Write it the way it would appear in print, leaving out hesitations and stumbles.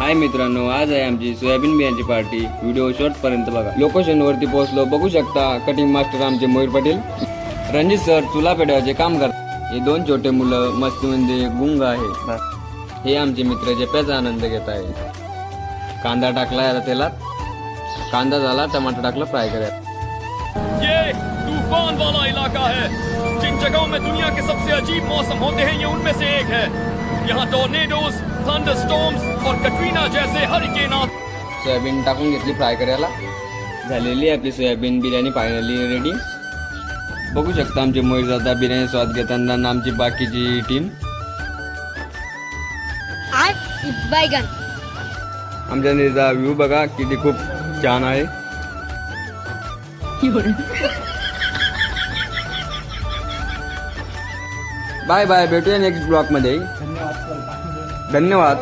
हाय मित्रांनो, आज आहे आमची सोयाबीन बियांची पार्टी। व्हिडिओ शॉर्ट पर्यंत बघा। लोकेशन वरती पोहोचलो, बघू शकता कटिंग मास्टर आमचे मयूर पाटील, रणजित सर चुला पेटवायचे काम करतात। हे दोन छोटे मुलं मस्तीमध्ये गुंग आहे। हे आमचे मित्र जप्याचा आनंद घेत आहे। कांदा टाकला आता तेलात, कांदा झाला, टमाटर टाकला, फ्राय करा। ये तूफान वाला इलाका है। जिन जगहों में दुनिया के सबसे अजीब मौसम होते हैं, ये उनमें से एक है। यहाँ टॉर्नेडोज, थंडरस्टॉर्म्स और कटरीना जैसे हरिकेन। सोयाबीन टाकून घेतली फ्राय करायला। झालेली आपली सोयाबीन बिर्याणी फायनली रेडी। बघू शकता आमचे मयूर दादा बिर्याणी स्वाद घेताना आणि आमची बाकीची टीम। बैगन आमच्या निर्धा व्ह्यू बघा किती खूप छान आहे। बाय बाय, भेटूया नेक्स्ट ब्लॉग मध्ये। धन्यवाद।